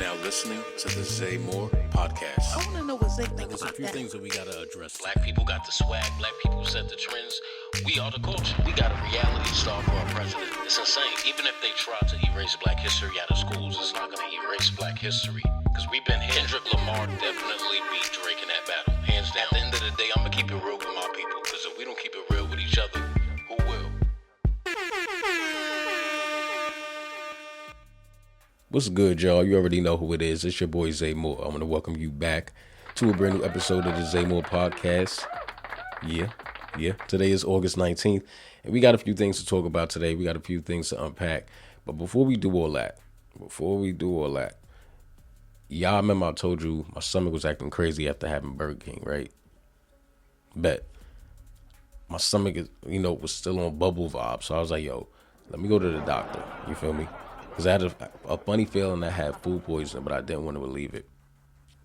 now listening to the Zay Moore podcast. I want to know what Zay thinks There's a about few that. things that we gotta address. Black people got the swag. Black people set the trends. We are the culture. We got a reality star for our president. It's insane. Even if they try to erase black history out of schools, it's not going to erase black history. Because we've been here. Kendrick Lamar definitely beat Drake in that battle. Hands down. At the end of the day, I'm going to keep it real with my people. Because if we don't keep it real with each other, who will? What's good, y'all? You already know who it is. It's your boy Zay Moore. I want to welcome you back to a brand new episode of the Zay Moore podcast. Yeah. Today is August 19th, and we got a few things to talk about today. We got a few things to unpack. But before we do all that, y'all remember I told you my stomach was acting crazy after having Burger King, right? Bet. My stomach was still on bubble vibes. So I was like, yo, let me go to the doctor. You feel me? Because I had a funny feeling I had food poisoning, but I didn't want to believe it.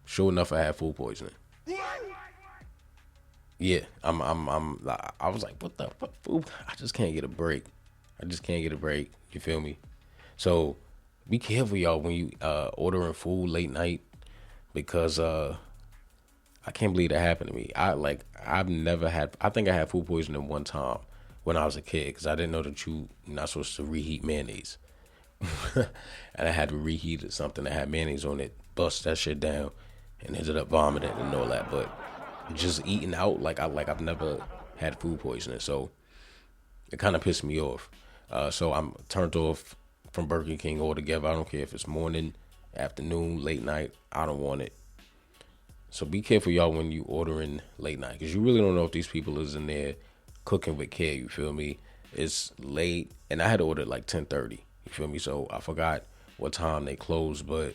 Sure enough, I had food poisoning. Yeah, I was like, what the fuck, food? I just can't get a break. You feel me? So be careful, y'all, when you ordering food late night, because I can't believe that happened to me. I've never had. I think I had food poisoning one time when I was a kid, because I didn't know that you're not supposed to reheat mayonnaise. And I had to reheat something that had mayonnaise on it, bust that shit down, and ended up vomiting and all that. But just eating out, I've never had food poisoning, so it kind of pissed me off. So I'm turned off from Burger King altogether. I don't care if it's morning, afternoon, late night. I don't want it. So be careful, y'all, when you ordering late night, because you really don't know if these people is in there cooking with care. You feel me? It's late, and I had to order at like 10:30. You feel me? So I forgot what time they closed, but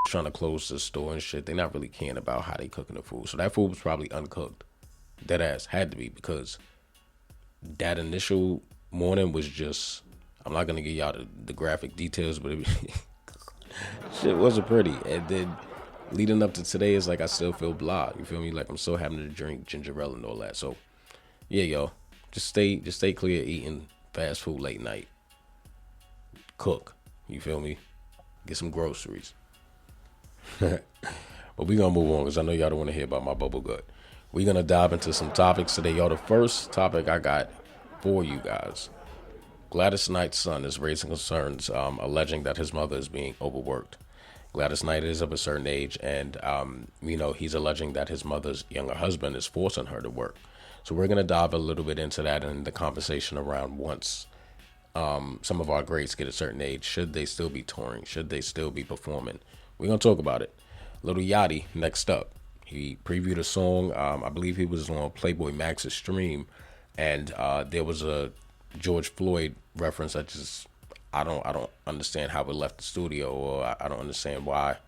trying to close the store and shit. They're not really caring about how they cooking the food. So that food was probably uncooked. Dead ass had to be, because that initial morning was just, I'm not gonna give y'all the graphic details, but shit wasn't pretty. And then leading up to today, is like I still feel blah. You feel me? Like I'm still having to drink ginger ale and all that. So yeah, y'all, just stay clear of eating fast food late night. Cook. You feel me? Get some groceries. But we gonna move on, because I know y'all don't want to hear about my bubble gut. We gonna dive into some topics today, y'all. The first topic I got for you guys: Gladys Knight's son is raising concerns, alleging that his mother is being overworked. Gladys Knight is of a certain age, and he's alleging that his mother's younger husband is forcing her to work. So we're gonna dive a little bit into that and the conversation around once some of our greats get a certain age, should they still be touring? Should they still be performing? We're going to talk about it. Lil Yachty, next up. He previewed a song. I believe he was on Playboy Max's stream, and there was a George Floyd reference that just, I don't understand how it left the studio, or I don't understand why,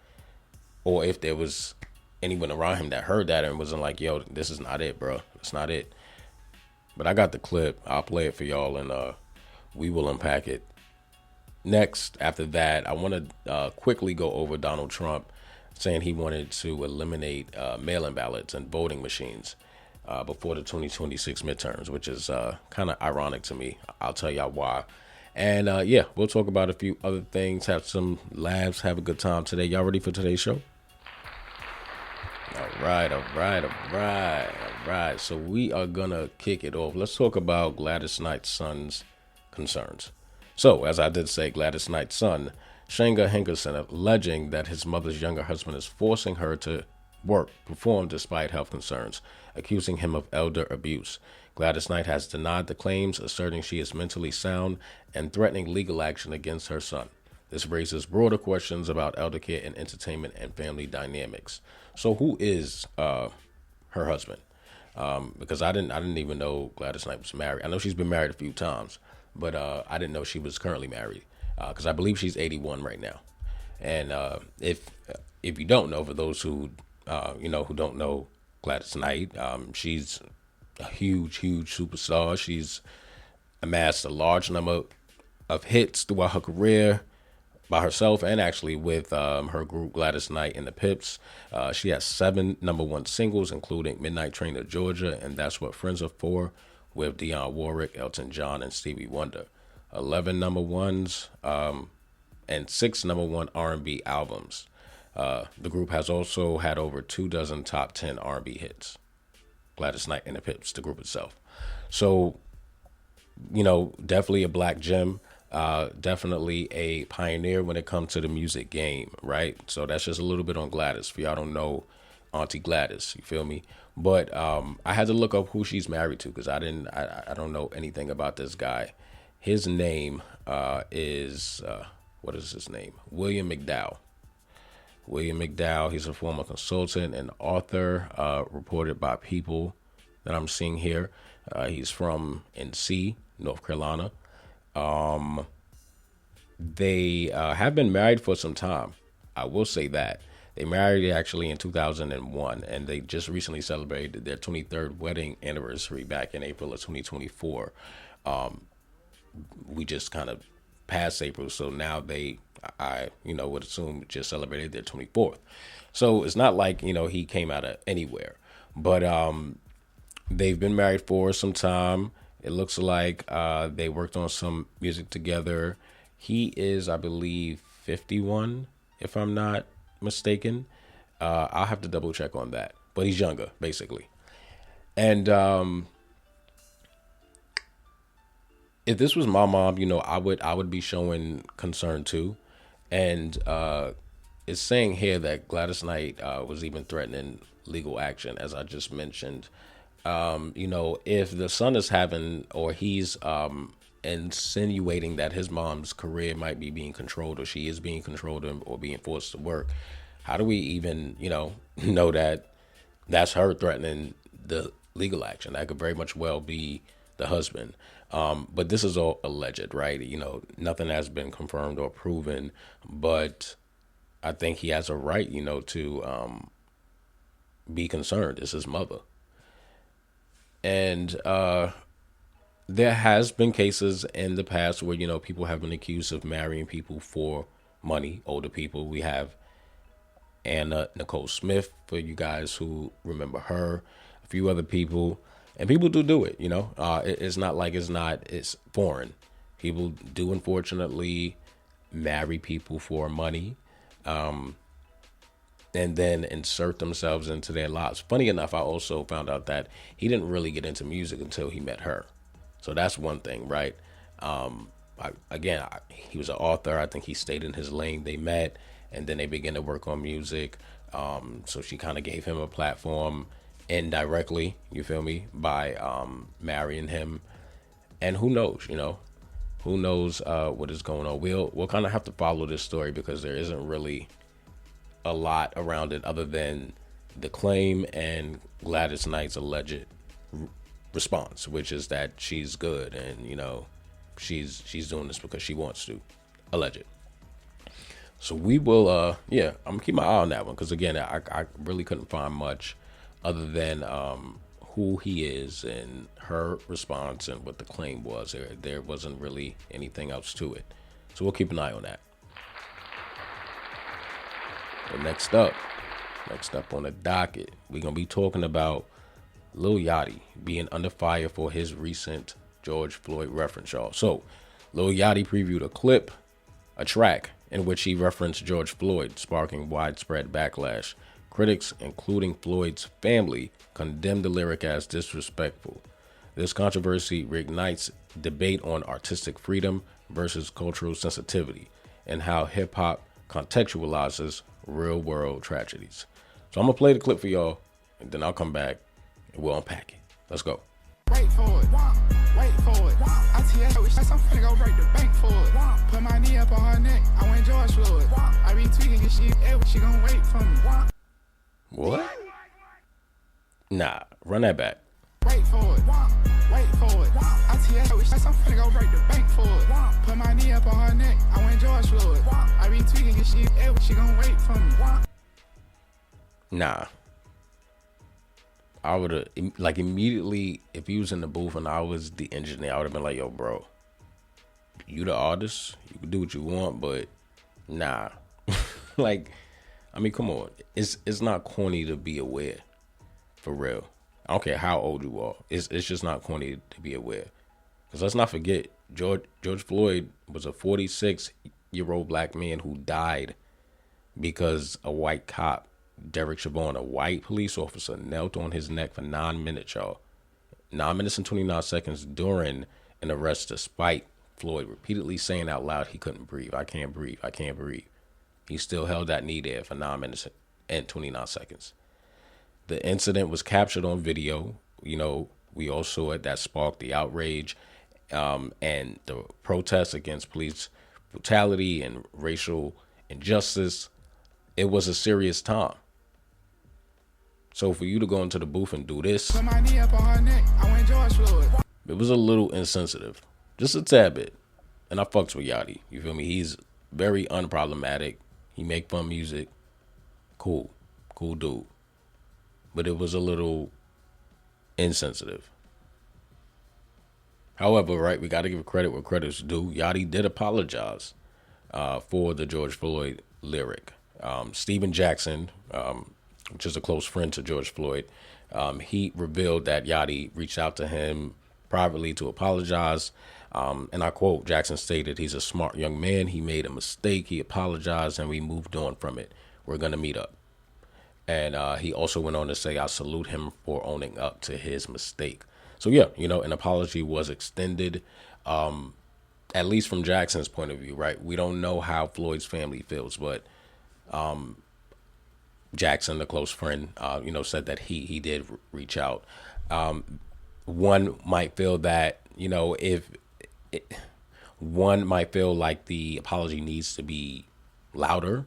or if there was anyone around him that heard that and wasn't like, yo, this is not it, bro. It's not it. But I got the clip. I'll play it for y'all, and we will unpack it. Next, after that, I want to quickly go over Donald Trump saying he wanted to eliminate mail-in ballots and voting machines before the 2026 midterms, which is kind of ironic to me. I'll tell y'all why. And we'll talk about a few other things, have some laughs, have a good time today. Y'all ready for today's show? All right. So we are going to kick it off. Let's talk about Gladys Knight's son's concerns. So, as I did say, Gladys Knight's son, Shanga Henderson, alleging that his mother's younger husband is forcing her to perform despite health concerns, accusing him of elder abuse. Gladys Knight has denied the claims, asserting she is mentally sound and threatening legal action against her son. This raises broader questions about elder care in entertainment and family dynamics. So, who is her husband? Because I didn't even know Gladys Knight was married. I know she's been married a few times, but I didn't know she was currently married, because I believe she's 81 right now. And if you don't know, for those who don't know Gladys Knight, she's a huge superstar. She's amassed a large number of hits throughout her career by herself, and actually with her group Gladys Knight and the Pips. She has 7 number 1 singles, including Midnight Train to Georgia and That's What Friends Are For, with Dionne Warwick, Elton John, and Stevie Wonder. 11 number 1s, and 6 #1 R&B albums. The group has also had over 24 top 10 R&B hits. Gladys Knight and the Pips, the group itself. So, definitely a black gem. Definitely a pioneer when it comes to the music game, right? So that's just a little bit on Gladys. For y'all don't know Auntie Gladys, you feel me? But I had to look up who she's married to because I don't know anything about this guy. His name is what is his name? William McDowell. William McDowell. He's a former consultant and author, reported by People that I'm seeing here. He's from NC, North Carolina. They have been married for some time. I will say that. They married actually in 2001, and they just recently celebrated their 23rd wedding anniversary back in April of 2024. We just kind of passed April, so now I would assume just celebrated their 24th. So it's not like, he came out of anywhere, but they've been married for some time. It looks like they worked on some music together. He is, I believe, 51, if I'm not mistaken. I'll have to double check on that, but he's younger, basically. And if this was my mom, I would be showing concern too. And it's saying here that Gladys Knight was even threatening legal action, as I just mentioned. If the son is having, or he's insinuating that his mom's career might be being controlled, or she is being controlled, or being forced to work, how do we even, know that that's her threatening the legal action? That could very much well be the husband. But this is all alleged, right? Nothing has been confirmed or proven, but I think he has a right, to be concerned. It's his mother. And there has been cases in the past where, people have been accused of marrying people for money, older people. We have Anna Nicole Smith, for you guys who remember her, a few other people. And people do it, It's not like it's foreign. People do, unfortunately, marry people for money. And then insert themselves into their lives. Funny enough, I also found out that he didn't really get into music until he met her. So that's one thing, right? He was an author. I think he stayed in his lane. They met, and then they began to work on music. So she kind of gave him a platform indirectly, you feel me, by marrying him. And who knows, who knows what is going on. We'll kind of have to follow this story because there isn't really a lot around it other than the claim and Gladys Knight's alleged response, which is that she's good and she's doing this because she wants to, alleged. So we will I'm gonna keep my eye on that one because again I really couldn't find much other than who he is and her response and what the claim was. There wasn't really anything else to it, so we'll keep an eye on that. But next up on the docket, we're going to be talking about Lil Yachty being under fire for his recent George Floyd reference, y'all. So, Lil Yachty previewed a track in which he referenced George Floyd, sparking widespread backlash. Critics, including Floyd's family, condemned the lyric as disrespectful. This controversy reignites debate on artistic freedom versus cultural sensitivity and how hip-hop contextualizes real-world tragedies. So I'm going to play the clip for y'all, and then I'll come back, and we'll unpack it. Let's go. Wait for it. Wait for it. I tell you, I'm finna go break the bank for it. Put my knee up on her neck. I went George Floyd. I be tweaking this shit. She gonna wait for me. What? Nah, run that back. Wait for it. Wait for it. I tell you, I'm finna go break the bank for it. Put my knee up on her neck. I went George Floyd. I be tweaking this shit. She gonna wait for me. Nah. I would have, like, immediately, if he was in the booth and I was the engineer, I would have been like, yo, bro, you the artist, you can do what you want, but nah. Like, I mean, come on. It's not corny to be aware, for real. I don't care how old you are. It's just not corny to be aware. Because let's not forget, George Floyd was a 46 year-old black man who died because a white cop, Derek Chauvin, a white police officer, knelt on his neck for 9 minutes, y'all. 9 minutes and 29 seconds during an arrest, despite Floyd repeatedly saying out loud he couldn't breathe. I can't breathe. I can't breathe. He still held that knee there for 9 minutes and 29 seconds. The incident was captured on video. You know, we all saw it. That sparked the outrage and the protests against police brutality and racial injustice. It was a serious time. So for you to go into the booth and do this, Put my knee up on her neck. I went George Floyd. it was a little insensitive. Just a tad bit. And I fucks with Yachty. You feel me? He's very unproblematic. He make fun music. Cool. Cool dude. But it was a little insensitive. However, right, we got to give credit where credit's due. Yachty did apologize for the George Floyd lyric. Stephen Jackson, which is a close friend to George Floyd, he revealed that Yachty reached out to him privately to apologize. And I quote, Jackson stated, "He's a smart young man. He made a mistake. He apologized and we moved on from it. We're going to meet up." And he also went on to say, "I salute him for owning up to his mistake." So, yeah, you know, an apology was extended, at least from Jackson's point of view, right? We don't know how Floyd's family feels, but Jackson, the close friend, you know, said that he did reach out. One might feel that, you know, one might feel like the apology needs to be louder.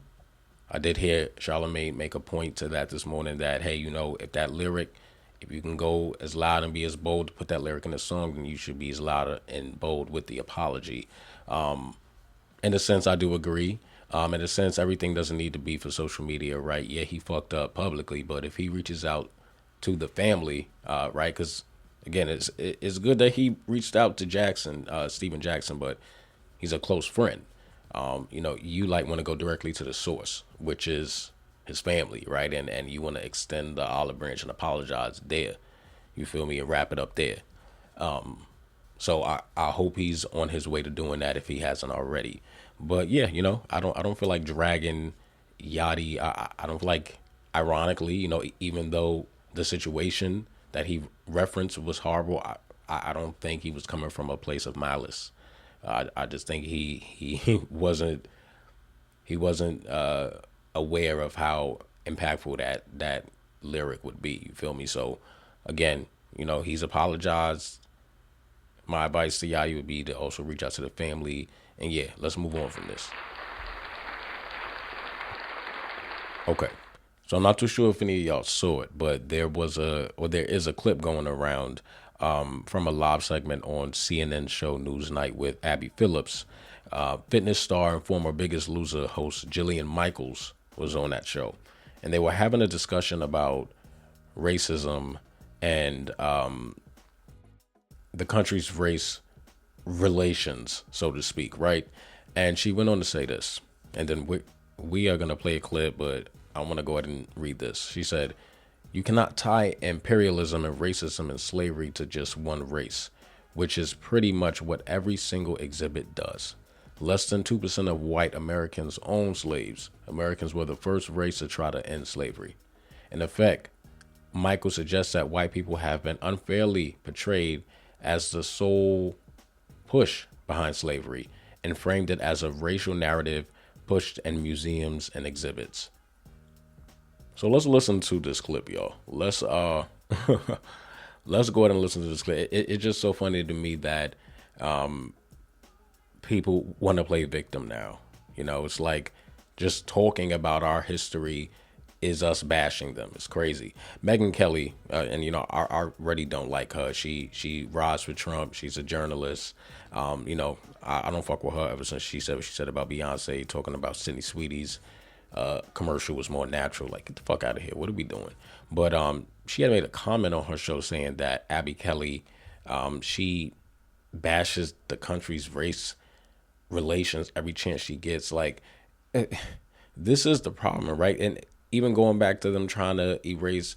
I did hear Charlamagne make a point to that this morning that, hey, you know, if that lyric, if you can go as loud and be as bold to put that lyric in the song, then you should be as loud and bold with the apology. In a sense, I do agree. In a sense, everything doesn't need to be for social media, right? Yeah, he fucked up publicly, but if he reaches out to the family, right? Because, again, it's good that he reached out to Jackson, Stephen Jackson, but he's a close friend. You know, you want to go directly to the source, which is his family, right? And you want to extend the olive branch and apologize there. You feel me? And wrap it up there. So I hope he's on his way to doing that if he hasn't already. But yeah, you know, I don't feel like dragging Yachty. I don't feel like, ironically, you know, even though the situation that he referenced was horrible, I don't think he was coming from a place of malice. I just think he wasn't aware of how impactful that lyric would be. You feel me? So again, you know, he's apologized. My advice to Yachty would be to also reach out to the family. And yeah, let's move on from this. Okay. So I'm not too sure if any of y'all saw it, but there is a clip going around from a live segment on CNN show Newsnight with Abby Phillips. Fitness star and former Biggest Loser host Jillian Michaels was on that show. And they were having a discussion about racism and the country's race relations, so to speak, right? And she went on to say this, and then we are going to play a clip, but I want to go ahead and read this. She said, "You cannot tie imperialism and racism and slavery to just one race, which is pretty much what every single exhibit does. Less than 2% of white Americans own slaves. Americans were the first race to try to end slavery. In effect, Michael suggests that white people have been unfairly portrayed as the sole push behind slavery and framed it as a racial narrative pushed in museums and exhibits." So let's listen to this clip, y'all. Let's let's go ahead and listen to this clip. It's just so funny to me that people want to play victim now. You know, it's like just talking about our history is us bashing them. It's crazy. Megyn Kelly, and you know, I already don't like her. She rides for Trump. She's a journalist. You know, I don't fuck with her ever since she said what she said about Beyonce, talking about Sydney Sweetie's commercial was more natural. Like, get the fuck out of here. What are we doing? But she had made a comment on her show saying that Abby Kelly, she bashes the country's race relations every chance she gets. Like, this is the problem, right? And even going back to them trying to erase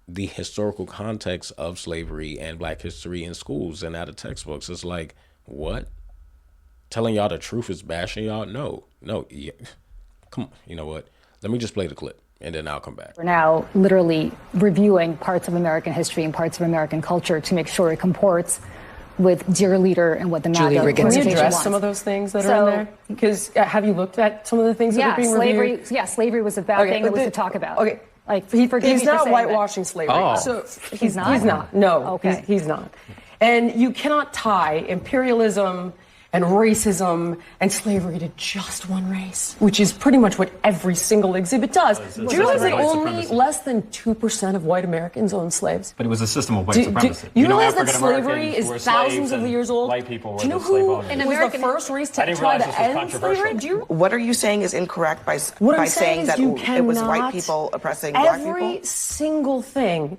the historical context of slavery and black history in schools and out of textbooks, it's like, what? telling y'all the truth is bashing y'all? No. Yeah. Come on. You know what? Let me just play the clip, and then I'll come back. We're now literally reviewing parts of American history and parts of American culture to make sure it comports with Dear Leader and what the MAGA Can we address wants. some of those things that are in there? Because have you looked at some of the things that are being reviewed? Slavery was a bad thing that was to talk about. Okay. Like, He's not whitewashing slavery. Oh. So He's not? He's not. No, Okay. he's not. And you cannot tie imperialism and racism and slavery to just one race, which is pretty much what every single exhibit does. Do you realize that only less than 2% of white Americans own slaves? But it was a system of white supremacy. You realize that slavery is thousands of years old? White people were Do you know the slave who owners. was the first race to I didn't try realize to this was end controversial. slavery? What are you saying is incorrect by saying that it was white people oppressing black people? Every single thing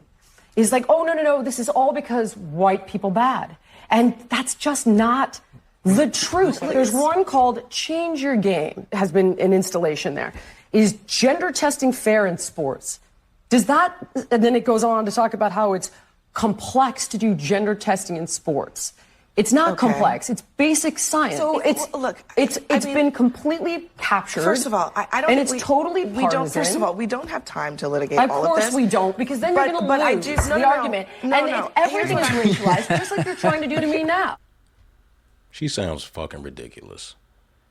is like, oh, no, this is all because white people bad. And that's just not the truth. There's one called Change Your Game, has been an installation there. Is gender testing fair in sports? Does that, and then it goes on to talk about how it's complex to do gender testing in sports. It's not complex. It's basic science. So it's been completely captured. First of all, I don't. And think it's totally partisan. First of all, we don't have time to litigate Of all of this. course we don't, because then you're going to lose the argument. If everything is racialized, just like you're trying to do to me now. She sounds fucking ridiculous.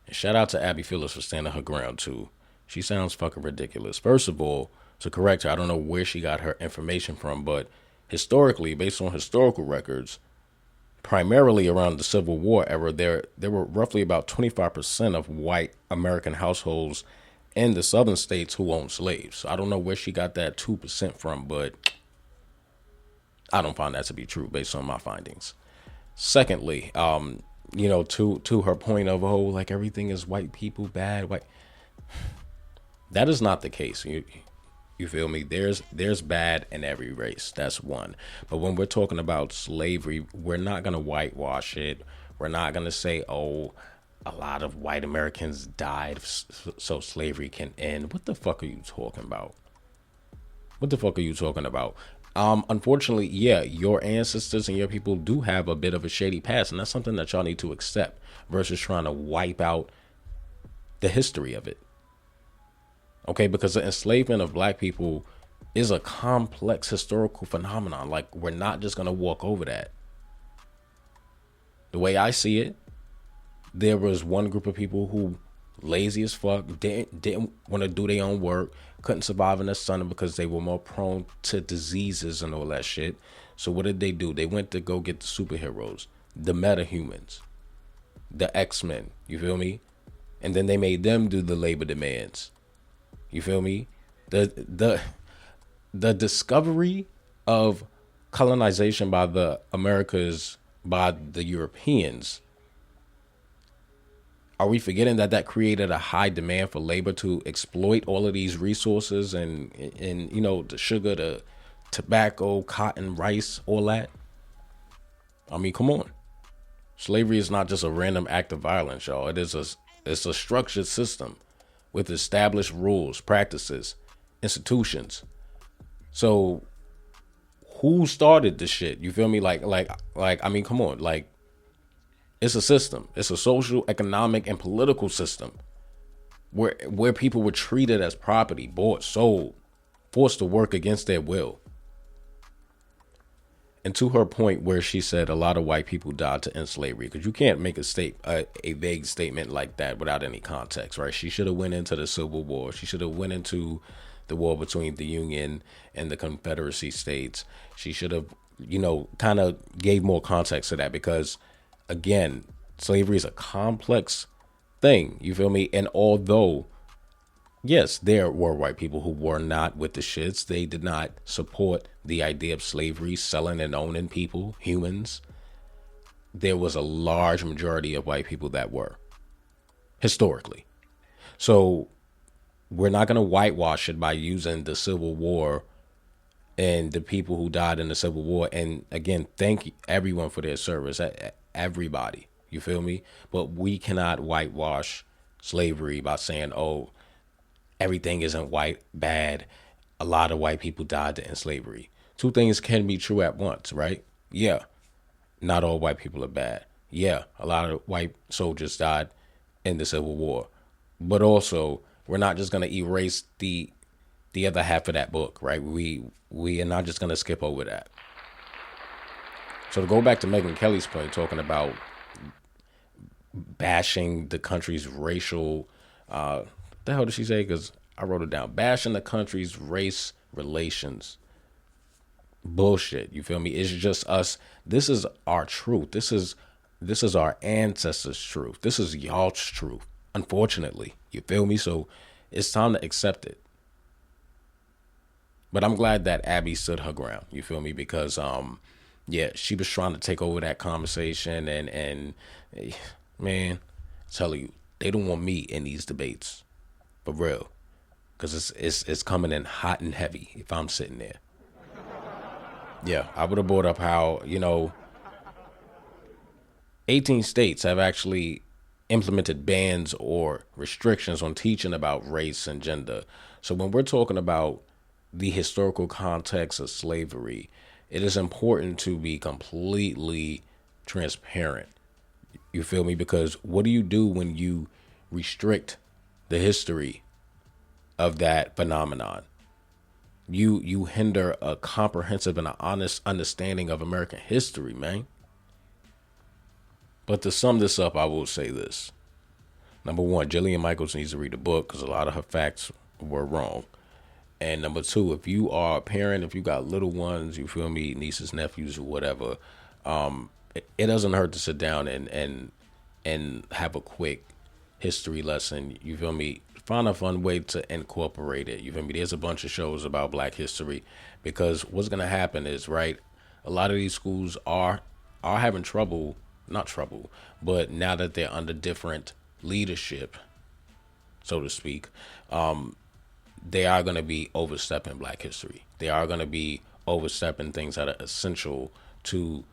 And shout out to Abby Phillips for standing her ground, too. She sounds fucking ridiculous. First of all, to correct her, I don't know where she got her information from, but historically, based on historical records, primarily around the Civil War era, there were roughly about 25% of white American households in the southern states who owned slaves. So I don't know where she got that 2% from, but I don't find that to be true based on my findings. Secondly, to her point of, oh, like everything is white people bad, white. That is not the case. You feel me? There's bad in every race. That's one. But when we're talking about slavery, we're not going to whitewash it. We're not going to say, oh, a lot of white Americans died so slavery can end. What the fuck are you talking about? Unfortunately, yeah, your ancestors and your people do have a bit of a shady past, and that's something that y'all need to accept versus trying to wipe out the history of it. Okay, because the enslavement of black people is a complex historical phenomenon. Like, we're not just going to walk over that. The way I see it, there was one group of people who lazy as fuck, didn't want to do their own work, couldn't survive in the sun because they were more prone to diseases and all that shit. So what did they do? They went to go get the superheroes, the metahumans, the X-Men, you feel me? And then they made them do the labor demands. You feel me? The discovery of colonization by the Americas, by the Europeans, are we forgetting that created a high demand for labor to exploit all of these resources and the sugar, the tobacco, cotton, rice, all that? I mean, come on. Slavery is not just a random act of violence, y'all. It's a structured system with established rules, practices, institutions. So who started this shit? You feel me? Like, I mean, come on. Like, it's a system. It's a social, economic, and political system where people were treated as property, bought, sold, forced to work against their will. And to her point where she said a lot of white people died to end slavery, because you can't make a vague statement like that without any context, right? She should have went into the Civil War. She should have went into the war between the Union and the Confederacy states. She should have, kind of gave more context to that, because again, slavery is a complex thing. You feel me? And although, yes, there were white people who were not with the shits. They did not support the idea of slavery, selling and owning people, humans. There was a large majority of white people that were, historically. So we're not going to whitewash it by using the Civil War and the people who died in the Civil War. And again, thank everyone for their service. Everybody, you feel me? But we cannot whitewash slavery by saying, oh, everything isn't white, bad. A lot of white people died to end slavery. Two things can be true at once, right? Yeah. Not all white people are bad. Yeah, a lot of white soldiers died in the Civil War. But also, we're not just going to erase the other half of that book, right? We are not just going to skip over that. So to go back to Megyn Kelly's point, talking about bashing the country's racial, what the hell did she say? Because I wrote it down. Bashing the country's race relations. Bullshit. You feel me? It's just us. This is our truth. This is our ancestors' truth. This is y'all's truth. Unfortunately, you feel me? So it's time to accept it. But I'm glad that Abby stood her ground. You feel me? Because yeah, she was trying to take over that conversation, and man, I tell you, they don't want me in these debates, for real, because it's coming in hot and heavy if I'm sitting there. Yeah, I would have brought up how 18 states have actually implemented bans or restrictions on teaching about race and gender. So when we're talking about the historical context of slavery, it is important to be completely transparent. You feel me? Because what do you do when you restrict the history of that phenomenon? You hinder a comprehensive and an honest understanding of American history, man. But to sum this up, I will say this. Number one, Jillian Michaels needs to read the book because a lot of her facts were wrong. And number two, if you are a parent, if you got little ones, you feel me, nieces, nephews, or whatever, it doesn't hurt to sit down and have a quick history lesson. You feel me? Find a fun way to incorporate it. You feel me? There's a bunch of shows about Black history, because what's going to happen is, right, a lot of these schools are having trouble, not trouble, but now that they're under different leadership, so to speak, they are going to be overstepping Black history. They are going to be overstepping things that are essential to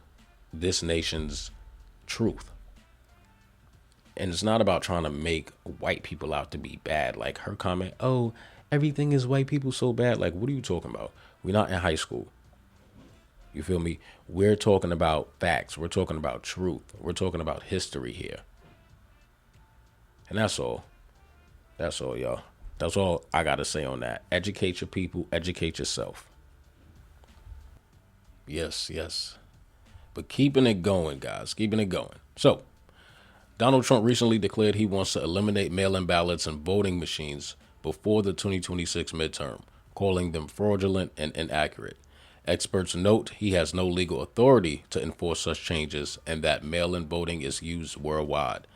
this nation's truth. And it's not about trying to make white people out to be bad. Like her comment, oh, everything is white people so bad. Like, what are you talking about? We're not in high school. You feel me? We're talking about facts. We're talking about truth. We're talking about history here. And that's all. That's all, y'all. That's all I got to say on that. Educate your people. Educate yourself. Yes, yes. But keeping it going, guys. Keeping it going. So, Donald Trump recently declared he wants to eliminate mail-in ballots and voting machines before the 2026 midterm, calling them fraudulent and inaccurate. Experts note he has no legal authority to enforce such changes and that mail-in voting is used worldwide.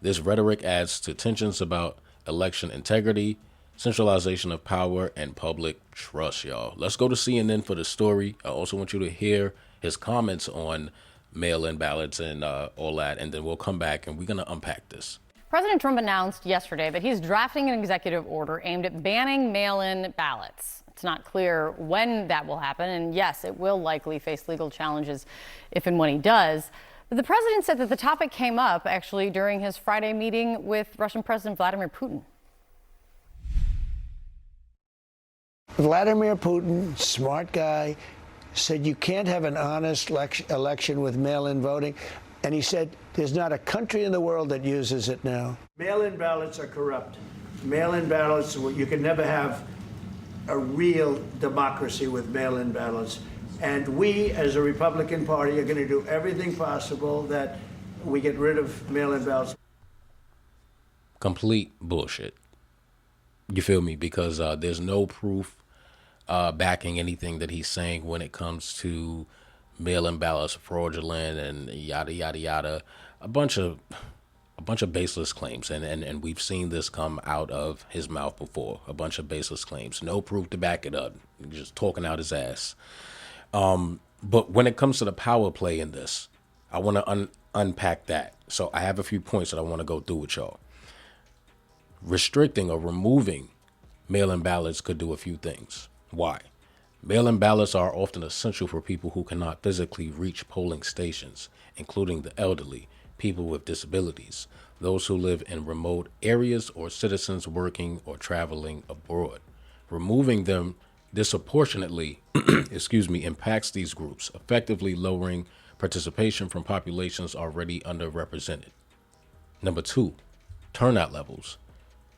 This rhetoric adds to tensions about election integrity, centralization of power, and public trust, y'all. Let's go to CNN for the story. I also want you to hear his comments on mail-in ballots and all that, and then we'll come back and we're going to unpack this. President Trump announced yesterday that he's drafting an executive order aimed at banning mail-in ballots. It's not clear when that will happen, and yes, it will likely face legal challenges if and when he does. But the president said that the topic came up actually during his Friday meeting with Russian President Vladimir Putin. Vladimir Putin, smart guy, said you can't have an honest election with mail-in voting. And he said there's not a country in the world that uses it now. Mail-in ballots are corrupt. Mail-in ballots, you can never have a real democracy with mail-in ballots. And we, as a Republican Party, are going to do everything possible that we get rid of mail-in ballots. Complete bullshit. You feel me? Because there's no proof backing anything that he's saying when it comes to mail-in ballots fraudulent and yada yada yada, a bunch of baseless claims, and we've seen this come out of his mouth before. A bunch of baseless claims, no proof to back it up, just talking out his ass. But when it comes to the power play in this, I want to unpack that. So I have a few points that I want to go through with y'all. Restricting or removing mail-in ballots could do a few things. Why? Mail-in ballots are often essential for people who cannot physically reach polling stations, including the elderly, people with disabilities, those who live in remote areas, or citizens working or traveling abroad. Removing them disproportionately impacts these groups, effectively lowering participation from populations already underrepresented. Number 2, turnout levels.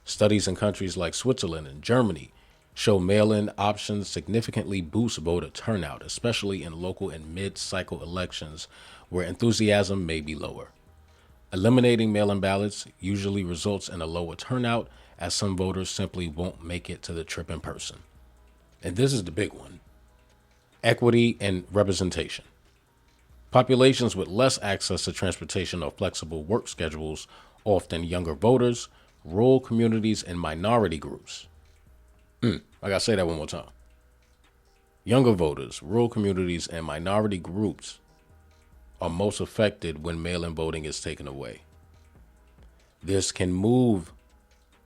Studies in countries like Switzerland and Germany show mail-in options significantly boost voter turnout, especially in local and mid-cycle elections where enthusiasm may be lower. Eliminating mail-in ballots usually results in a lower turnout, as some voters simply won't make it to the trip in person. And this is the big one: equity and representation. Populations with less access to transportation or flexible work schedules, often younger voters, rural communities, and minority groups. I gotta say that one more time. Younger voters, rural communities, and minority groups are most affected when mail-in voting is taken away. This can move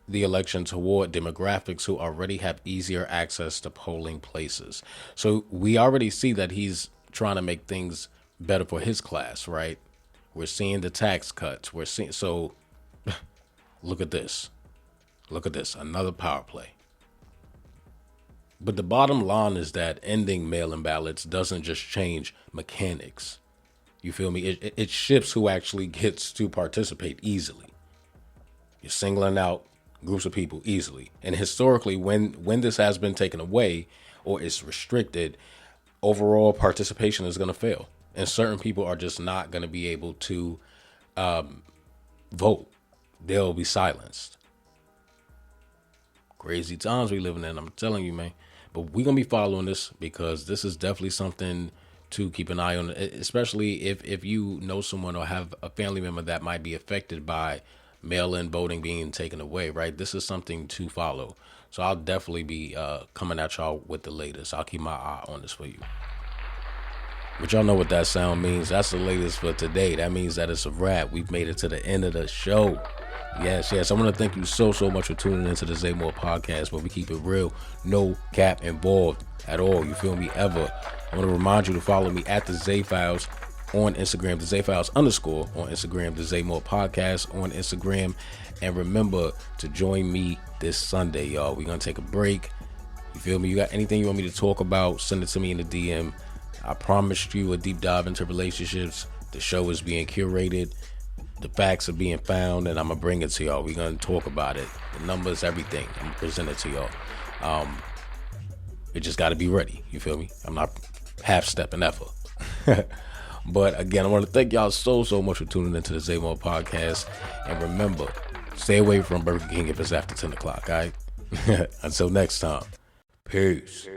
the election toward demographics who already have easier access to polling places. So we already see that he's trying to make things better for his class, right? We're seeing the tax cuts. So look at this. Look at this. Another power play. But the bottom line is that ending mail-in ballots doesn't just change mechanics. You feel me? It shifts who actually gets to participate easily. You're singling out groups of people easily. And historically, when this has been taken away or is restricted, overall participation is going to fail. And certain people are just not going to be able to vote. They'll be silenced. Crazy times we living in, I'm telling you, man. But we're going to be following this because this is definitely something to keep an eye on, especially if you know someone or have a family member that might be affected by mail-in voting being taken away, right? This is something to follow. So I'll definitely be coming at y'all with the latest. I'll keep my eye on this for you. But y'all know what that sound means. That's the latest for today. That means that it's a wrap. We've made it to the end of the show. Yes. I want to thank you so much for tuning into the Zay Moore podcast, where we keep it real, no cap involved at all. You feel me? Ever. I want to remind you to follow me at the Zay Files on Instagram, the Zay Files _ on Instagram, the Zay Moore podcast on Instagram. And remember to join me this Sunday, y'all. We're going to take a break. You feel me? You got anything you want me to talk about, send it to me in the DM. I promised you a deep dive into relationships. The show is being curated. The facts are being found, and I'm going to bring it to y'all. We're going to talk about it. The numbers, everything. I'm going to present it to y'all. It just got to be ready. You feel me? I'm not half-stepping ever. But again, I want to thank y'all so much for tuning into the Zay Moore podcast. And remember, stay away from Burger King if it's after 10 o'clock, all right? Until next time. Peace.